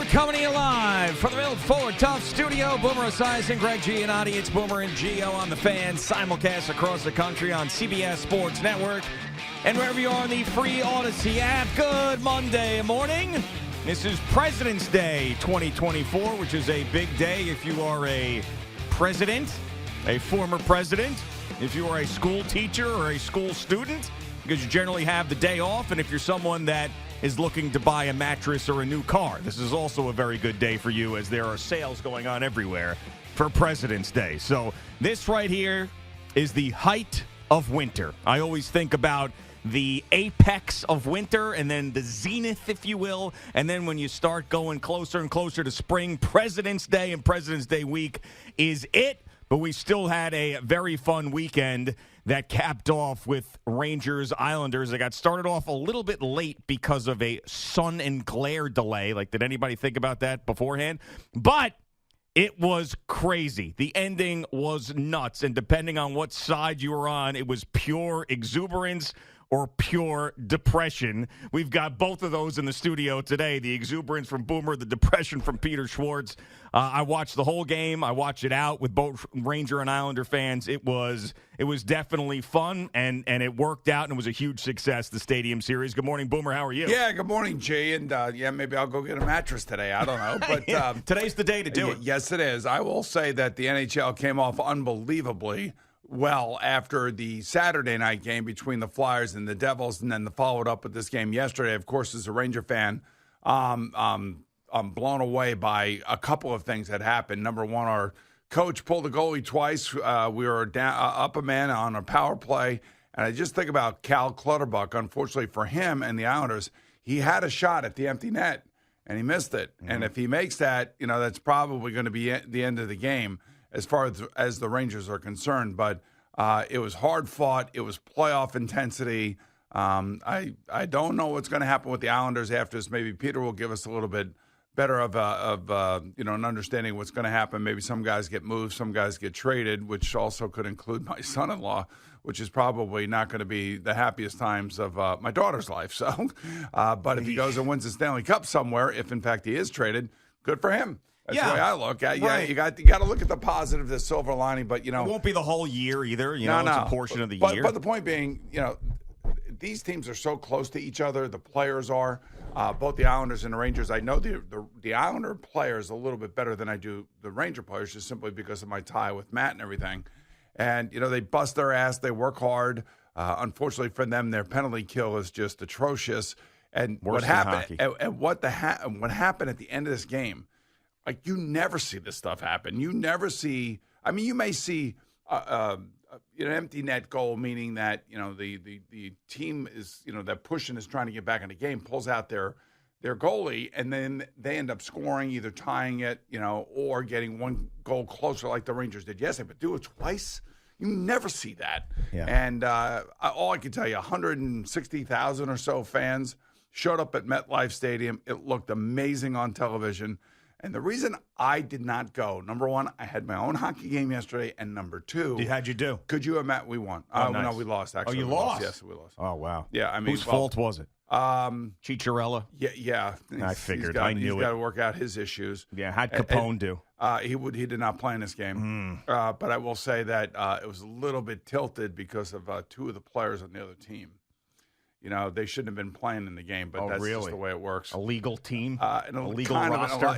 We're coming to you live from the Built Ford Tough Studio. Boomer Esiason, Greg Giannotti. It's Boomer and Gio on the Fan. Simulcast across the country on CBS Sports Network. And wherever you are on the free Odyssey app, good Monday morning. This is President's Day 2024, which is a big day if you are a president, a former president, if you are a school teacher or a school student, because you generally have the day off, and if you're someone that is looking to buy a mattress or a new car. This is also a very good day for you, as there are sales going on everywhere for President's Day. So this right here is the height of winter. I always think about the apex of winter and then the zenith, if you will, and then when you start going closer and closer to spring, President's Day and President's Day week is it. But we still had a very fun weekend that capped off with Rangers Islanders. They got started off a little bit late because of a sun and glare delay. Like, did anybody think about that beforehand? But it was crazy. The ending was nuts. And depending on what side you were on, it was pure exuberance or pure depression. We've got both of those in the studio today. The exuberance from Boomer, the depression from Peter Schwartz. I watched the whole game. I watched it out with both Ranger and Islander fans. It was definitely fun, and it worked out, and it was a huge success, the Stadium Series. Good morning, Boomer. How are you? Yeah, good morning, Jay. And, maybe I'll go get a mattress today. I don't know. But today's the day to do it. Yes, it is. I will say that the NHL came off unbelievably well after the Saturday night game between the Flyers and the Devils, and then followed up with this game yesterday. Of course, as a Ranger fan, I'm blown away by a couple of things that happened. Number one, our coach pulled the goalie twice. We were down, up a man on a power play, and I just think about Cal Clutterbuck. Unfortunately for him and the Islanders, he had a shot at the empty net, and he missed it. Mm-hmm. And if he makes that, that's probably going to be the end of the game as far as the Rangers are concerned. But it was hard fought. It was playoff intensity. I don't know what's going to happen with the Islanders after this. Maybe Peter will give us a little bit better of an understanding of what's going to happen. Maybe some guys get moved, some guys get traded, which also could include my son-in-law, which is probably not going to be the happiest times of my daughter's life. So, but if he goes and wins the Stanley Cup somewhere, if in fact he is traded, good for him. That's the way I look at it. Right. You got to look at the positive, the silver lining. But it won't be the whole year either. It's a portion of the year. But the point being, these teams are so close to each other. The players are both the Islanders and the Rangers. I know the Islander players a little bit better than I do the Ranger players, just simply because of my tie with Matt and everything. And they bust their ass. They work hard. Unfortunately for them, their penalty kill is just atrocious. And Worse what than happened? hockey. And what happened at the end of this game? Like, you never see this stuff happen. You never see. I mean, you may see an empty net goal, meaning that the team is that pushing is trying to get back in the game, pulls out their goalie, and then they end up scoring, either tying it, or getting one goal closer, like the Rangers did yesterday. But do it twice, you never see that. Yeah. And all I can tell you, 160,000 or so fans showed up at MetLife Stadium. It looked amazing on television. And the reason I did not go, number one, I had my own hockey game yesterday, and number two, how'd you do? Could you imagine? We won. Nice. No, we lost. Actually, you lost? Yes, we lost. Oh wow. Yeah, I mean, whose fault was it? Chicharella. Yeah. I figured. I knew he's got to work out his issues. Yeah, how'd Capone do? He did not play in this game. But I will say that it was a little bit tilted because of two of the players on the other team. They shouldn't have been playing in the game, but that's just the way it works. A legal team? A legal roster?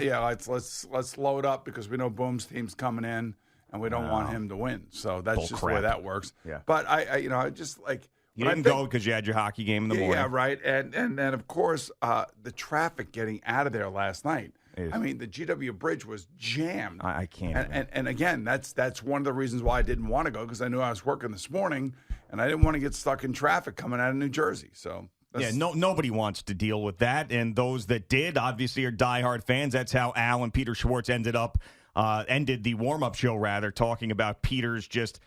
Let's load up because we know Boom's team's coming in, and we don't want him to win. So that's just the way that works. Yeah. But I just like... You didn't go because you had your hockey game in the morning. Yeah, right. And then, of course, the traffic getting out of there last night. I mean, the GW Bridge was jammed. I can't. And again, that's one of the reasons why I didn't want to go, because I knew I was working this morning, and I didn't want to get stuck in traffic coming out of New Jersey. So nobody wants to deal with that, and those that did obviously are diehard fans. That's how Al and Peter Schwartz ended the warm-up show, rather, talking about Peter's just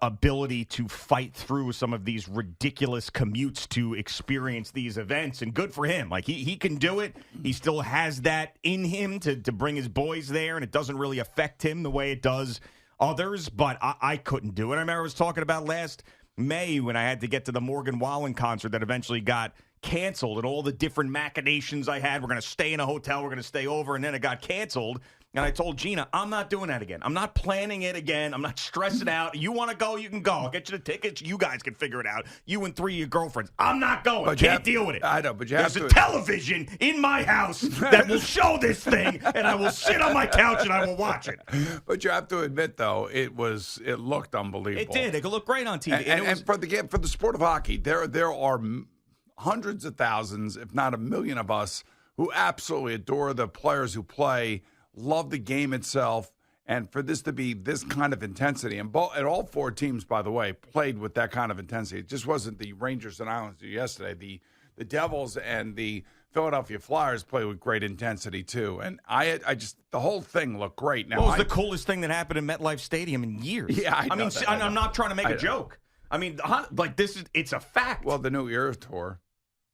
ability to fight through some of these ridiculous commutes to experience these events, and good for him. Like, he can do it. He still has that in him to bring his boys there, and it doesn't really affect him the way it does others, but I couldn't do it. I remember I was talking about last May when I had to get to the Morgan Wallen concert that eventually got canceled and all the different machinations I had. We're going to stay in a hotel. We're going to stay over. And then it got canceled. And I told Gina, I'm not doing that again. I'm not planning it again. I'm not stressing out. You want to go, you can go. I'll get you the tickets. You guys can figure it out. You and 3 of your girlfriends. I'm not going. But Can't deal with it. I know, but There's a television in my house that will show this thing, and I will sit on my couch and I will watch it. But you have to admit, though, it looked unbelievable. It did. It could look great on TV. And for the sport of hockey, there are hundreds of thousands, if not a million of us, who absolutely adore the players who play, love the game itself, and for this to be this kind of intensity, and all 4 teams, by the way, played with that kind of intensity. It just wasn't the Rangers and Islanders yesterday. The Devils and the Philadelphia Flyers played with great intensity too, and I just the whole thing looked great. Now, what was the coolest thing that happened in MetLife Stadium in years? Yeah, I mean, I'm not trying to make a joke. I mean, like it's a fact. Well, the New Eras tour.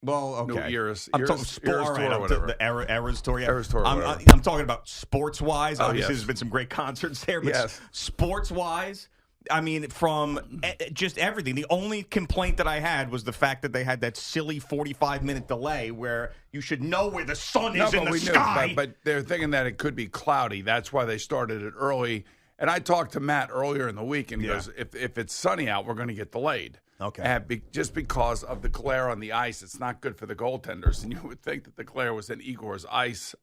Well, okay. No, Eras I'm talking Eras tour, or whatever. The Eras tour, yeah. Eras tour, I'm talking about sports-wise. Obviously, yes. there's been some great concerts there. But yes. Sports-wise, I mean, from just everything. The only complaint that I had was the fact that they had that silly 45-minute delay where you should know where the sun is in the sky. But they're thinking that it could be cloudy. That's why they started it early. And I talked to Matt earlier in the week, and he goes, if it's sunny out, we're going to get delayed. Okay. Just because of the glare on the ice, it's not good for the goaltenders. And you would think that the glare was in Igor's eyes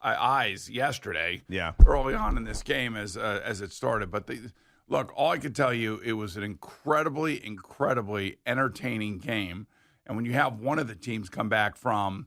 yesterday, early on in this game as it started. But look, all I can tell you, it was an incredibly, incredibly entertaining game. And when you have one of the teams come back from,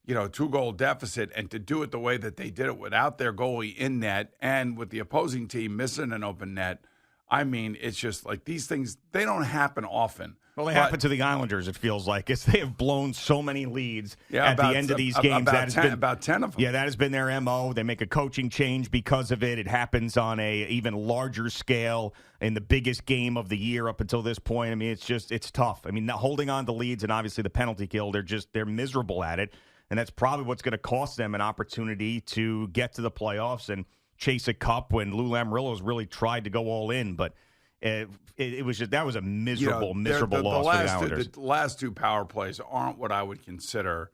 2-goal deficit, and to do it the way that they did it without their goalie in net and with the opposing team missing an open net, I mean, it's just like these things, they don't happen often. Well, they happen to the Islanders, it feels like. They have blown so many leads at the end of these games. About 10 of them. Yeah, that has been their MO. They make a coaching change because of it. It happens on a even larger scale in the biggest game of the year up until this point. I mean, it's tough. I mean, holding on to leads and obviously the penalty kill, they're miserable at it. And that's probably what's going to cost them an opportunity to get to the playoffs and chase a cup when Lou Lamoriello's really tried to go all in. But it was just, that was a miserable loss for the Islanders. The last 2 power plays aren't what I would consider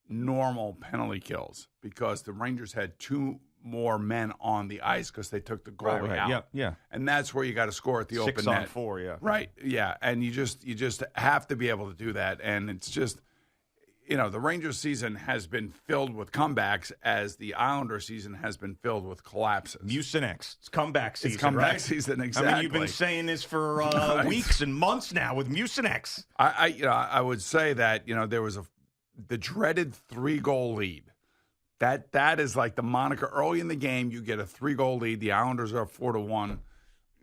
normal penalty kills because the Rangers had 2 more men on the ice because they took the goalie out. Yeah. And that's where you got to score at the open net. 6 on 4, yeah. Right, yeah. And you just have to be able to do that. And it's just, the Rangers season has been filled with comebacks as the Islander season has been filled with collapses. Mucinex. It's comeback season, It's comeback right? season, exactly. I mean, you've been saying this for weeks and months now with Mucinex. I would say that, there was the dreaded 3-goal lead. That is like the moniker. Early in the game, you get a 3-goal lead. The Islanders are 4-1.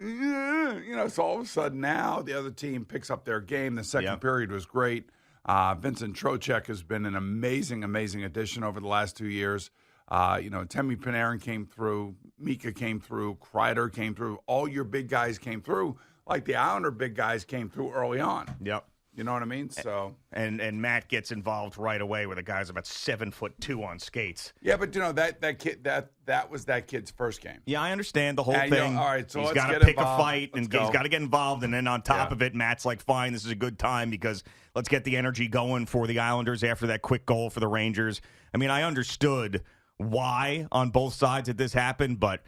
So all of a sudden now the other team picks up their game. The second period was great. Vincent Trocheck has been an amazing, amazing addition over the last 2 years. Temi Panarin came through, Mika came through, Kreider came through. All your big guys came through, like the Islander big guys came through early on. Yep. You know what I mean? So and Matt gets involved right away with a guy's about 7'2" on skates. Yeah, but that kid that was that kid's first game. Yeah, I understand the whole thing. All right, so he's got to pick a fight and he's got to get involved. And then on top of it, Matt's like, "Fine, this is a good time because let's get the energy going for the Islanders after that quick goal for the Rangers." I mean, I understood why on both sides that this happened, but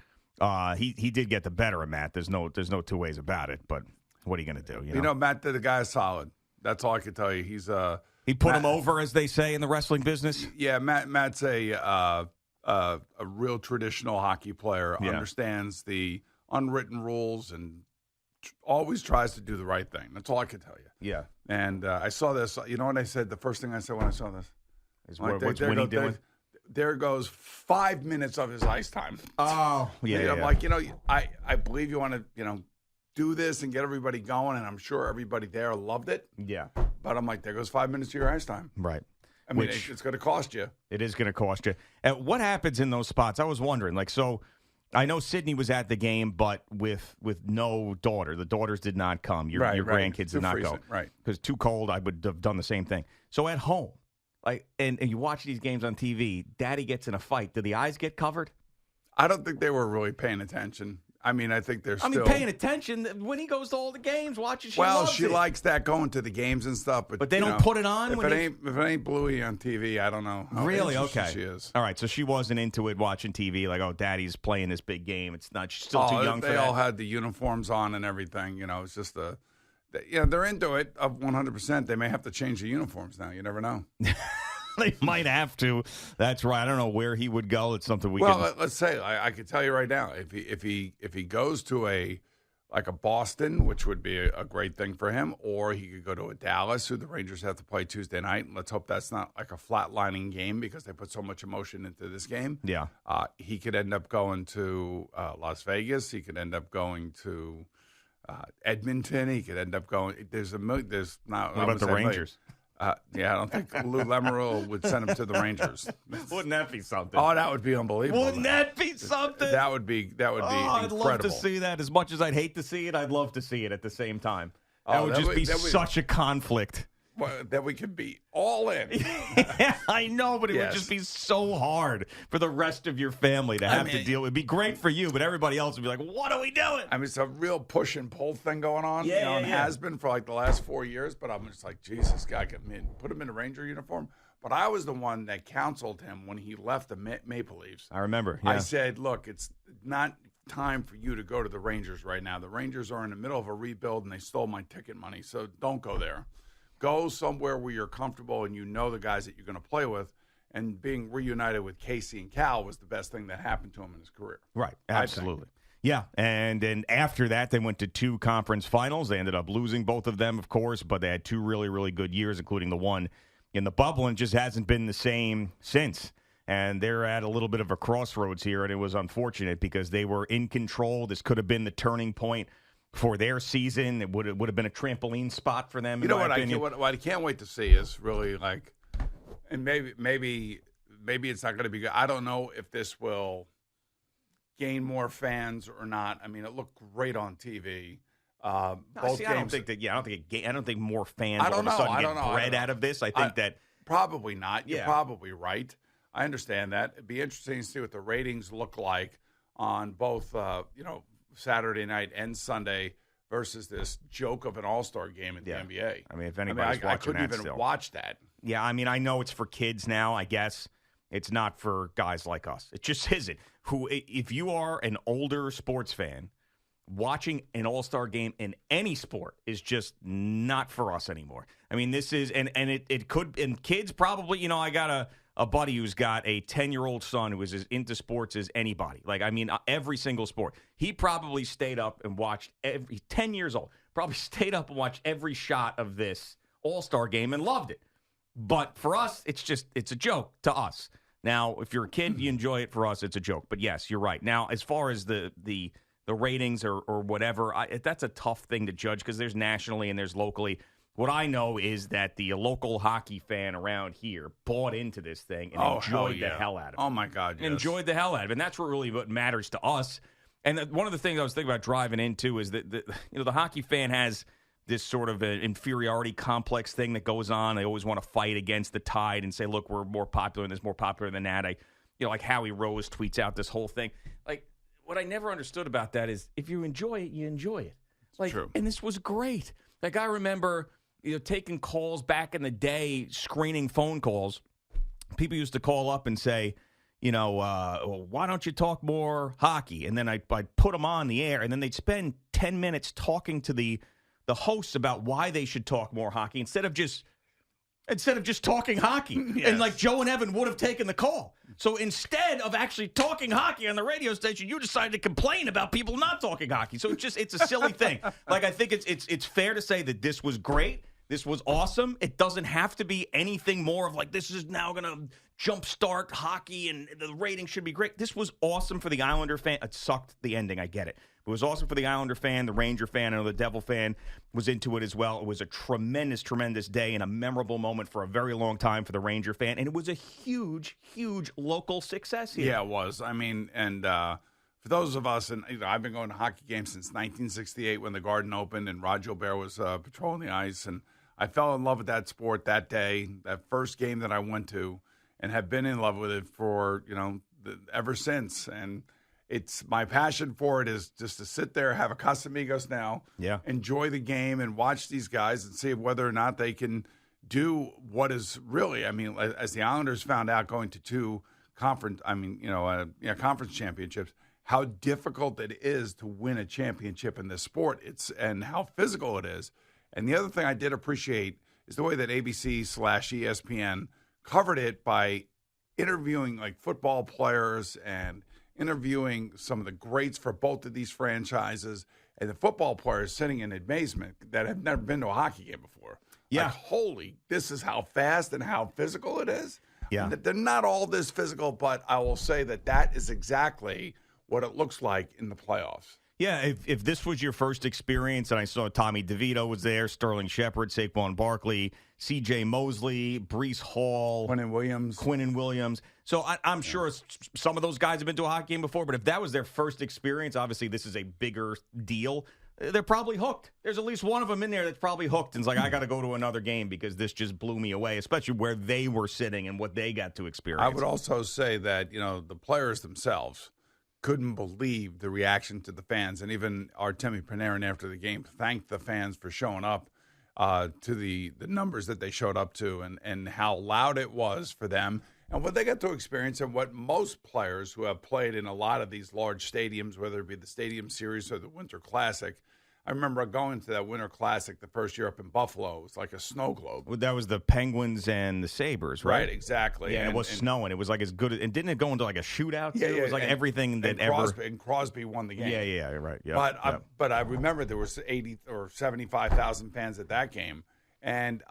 he did get the better of Matt. There's no 2 ways about it. But what are you going to do? You know, Matt, the guy is solid. That's all I can tell you. He put him over, as they say in the wrestling business. Yeah, Matt's a real traditional hockey player. Understands the unwritten rules and always tries to do the right thing. That's all I can tell you. Yeah. And I saw this. You know what I said? The first thing I said when I saw this is what's Winnie doing? There goes 5 minutes of his ice time. Oh, yeah. I'm like, I believe you want to, do this and get everybody going, and I'm sure everybody there loved it. Yeah. But I'm like, there goes 5 minutes of your ice time. Right. I mean, it's going to cost you. It is going to cost you. What happens in those spots? I was wondering, so I know Sydney was at the game, but with no daughter. The daughters did not come. Your grandkids did not go. Right. Because too cold, I would have done the same thing. So at home, and you watch these games on TV, Daddy gets in a fight. Do the eyes get covered? I don't think they were really paying attention. I mean, I think they're I mean, still paying attention when he goes to all the games, watching. She likes that going to the games and stuff, but they don't put it on. If it ain't Bluey on TV, I don't know. Really? Okay. She is. All right, so she wasn't into it watching TV. Like, oh, Daddy's playing this big game. It's not. She's still too young for that. They all had the uniforms on and everything. It's just they're into it of 100%. They may have to change the uniforms now. You never know. They might have to. That's right. I don't know where he would go. It's something let's say I could tell you right now, if he goes to a Boston, which would be a great thing for him, or he could go to a Dallas, who the Rangers have to play Tuesday night. Let's hope that's not like a flatlining game because they put so much emotion into this game. Yeah. He could end up going to Las Vegas. He could end up going to Edmonton. He could end up going. There's not. What about the Rangers? I don't think Lou Lamoriello would send him to the Rangers. Wouldn't that be something? Oh, that would be unbelievable. Wouldn't that be something? That would be incredible. I'd love to see that. As much as I'd hate to see it, I'd love to see it at the same time. That would just be such a conflict. That we could be all in. Yeah, I know, but it would just be so hard for the rest of your family to have to deal with. It'd be great for you, but everybody else would be like, what are we doing? I mean, it's a real push and pull thing going on. And has been for like the last 4 years, but I'm just like, Jesus, guy, put him in a Ranger uniform. But I was the one that counseled him when he left the Maple Leafs. I remember. Yeah. I said, look, it's not time for you to go to the Rangers right now. The Rangers are in the middle of a rebuild, and they stole my ticket money, so don't go there. Go somewhere where you're comfortable and you know the guys that you're going to play with. And being reunited with Casey and Cal was the best thing that happened to him in his career. Right, absolutely. Yeah, and then after that, they went to 2 conference finals. They ended up losing both of them, of course, but they had 2 really, really good years, including the one in the bubble, and just hasn't been the same since. And they're at a little bit of a crossroads here, and it was unfortunate because they were in control. This could have been the turning point for their season. It would have been a trampoline spot for them. You know what I can't wait to see is really like, and maybe it's not going to be good. I don't know if this will gain more fans or not. I mean, it looked great on TV. Both games. I don't think more fans all of a sudden get bred out of this. I think that probably not. You're probably right. I understand that. It'd be interesting to see what the ratings look like on both, Saturday night and Sunday versus this joke of an all-star game in the NBA. I mean, if anybody's watching I couldn't that even watch that. Yeah, I mean, I know it's for kids now, I guess. It's not for guys like us. It just isn't. If you are an older sports fan, watching an all-star game in any sport is just not for us anymore. I mean, this is, and it could, and kids probably, I got a buddy who's got a 10-year-old son who is as into sports as anybody. Like, I mean, every single sport. He probably stayed up and watched 10 years old, probably stayed up and watched every shot of this all-star game and loved it. But for us, it's a joke to us. Now, if you're a kid, you enjoy it. For us, it's a joke. But yes, you're right. Now, as far as the ratings or whatever, that's a tough thing to judge because there's nationally and there's locally. What I know is that the local hockey fan around here bought into this thing and enjoyed the hell out of it. Oh, my God, yes. Enjoyed the hell out of it. And that's what matters to us. And one of the things I was thinking about driving into is that the hockey fan has this sort of an inferiority complex thing that goes on. They always want to fight against the tide and say, look, we're more popular and there's more popular than that. Like Howie Rose tweets out this whole thing. Like, what I never understood about that is if you enjoy it, you enjoy it. Like, true. And this was great. Like, I remember taking calls back in the day, screening phone calls. People used to call up and say, why don't you talk more hockey? And then I'd put them on the air, and then they'd spend 10 minutes talking to the hosts about why they should talk more hockey instead of just talking hockey. Yes. And like Joe and Evan would have taken the call. So instead of actually talking hockey on the radio station, you decided to complain about people not talking hockey. So it's a silly thing. Like, I think it's fair to say that this was great. This was awesome. It doesn't have to be anything more of like, this is now going to jumpstart hockey and the rating should be great. This was awesome for the Islander fan. It sucked, the ending. I get it. It was awesome for the Islander fan, the Ranger fan, and the Devil fan was into it as well. It was a tremendous, tremendous day and a memorable moment for a very long time for the Ranger fan. And it was a huge, huge local success here. Yeah, it was. I mean, and for those of us, and I've been going to hockey games since 1968 when the Garden opened and Roger Bear was patrolling the ice. And I fell in love with that sport that day, that first game that I went to, and have been in love with it for, ever since. And it's my passion for it is just to sit there, have a Casamigos now, enjoy the game, and watch these guys and see whether or not they can do what is really. I mean, as the Islanders found out going to two conference championships, how difficult it is to win a championship in this sport. And how physical it is. And the other thing I did appreciate is the way that ABC/ESPN covered it by interviewing like football players and interviewing some of the greats for both of these franchises, and the football players sitting in amazement that have never been to a hockey game before. Yeah. Like, holy, this is how fast and how physical it is. Yeah. They're not all this physical, but I will say that is exactly what it looks like in the playoffs. Yeah, if this was your first experience, and I saw Tommy DeVito was there, Sterling Shepard, Saquon Barkley, C.J. Mosley, Breece Hall, Quinnen Williams. So I'm sure some of those guys have been to a hockey game before, but if that was their first experience, obviously this is a bigger deal. They're probably hooked. There's at least one of them in there that's probably hooked and is like, I got to go to another game because this just blew me away, especially where they were sitting and what they got to experience. I would also say that, the players themselves couldn't believe the reaction to the fans. And even Artemi Panarin after the game thanked the fans for showing up to the numbers that they showed up to and how loud it was for them and what they got to experience and what most players who have played in a lot of these large stadiums, whether it be the Stadium Series or the Winter Classic. I remember going to that Winter Classic the first year up in Buffalo. It was like a snow globe. Well, that was the Penguins and the Sabres, right? Right, exactly. Yeah, and it was snowing. It was like as good as, and didn't it go into like a shootout? Yeah, It was like everything that and Crosby won the game. Yeah, right. Yeah. But I remember there was 80 or 75,000 fans at that game. And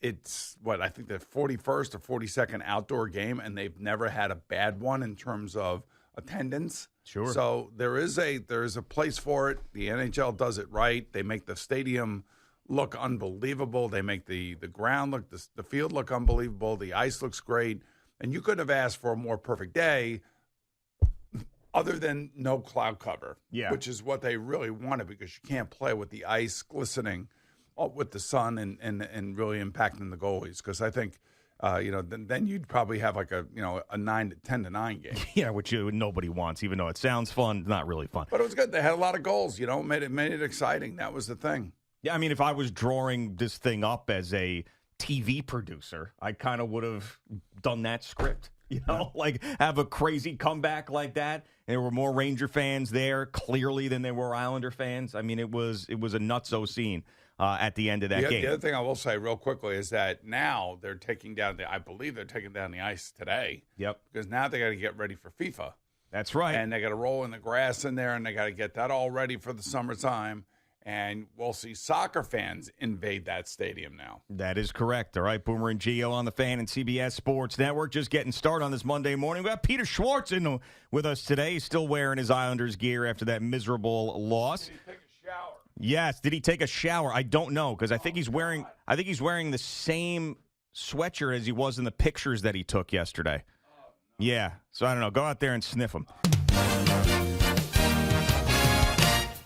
it's I think the 41st or 42nd outdoor game, and they've never had a bad one in terms of attendance. Sure. So there is a place for it. The NHL does it right. They make the stadium look unbelievable. They make the ground look, the field look unbelievable. The ice looks great. And you couldn't have asked for a more perfect day other than no cloud cover, which is what they really wanted because you can't play with the ice glistening with the sun and really impacting the goalies. Because I think then you'd probably have like a 10-9 game. Yeah, which nobody wants, even though it sounds fun. It's not really fun. But it was good. They had a lot of goals. Made it exciting. That was the thing. Yeah, I mean, if I was drawing this thing up as a TV producer, I kind of would have done that script. Like have a crazy comeback like that. And there were more Ranger fans there clearly than there were Islander fans. I mean, it was a nutso scene. At the end of that game. The other thing I will say real quickly is that now they're taking down I believe they're taking down the ice today. Yep. Because now they got to get ready for FIFA. That's right. And they got to roll in the grass in there, and they got to get that all ready for the summertime. And we'll see soccer fans invade that stadium now. That is correct. All right, Boomer and Gio on the Fan and CBS Sports Network. Just getting started on this Monday morning. We got Peter Schwartz in with us today. He's still wearing his Islanders gear after that miserable loss. Did he take a shower? Yes. Did he take a shower? I don't know because I think he's wearing the same sweatshirt as he was in the pictures that he took yesterday. Yeah. So I don't know. Go out there and sniff him.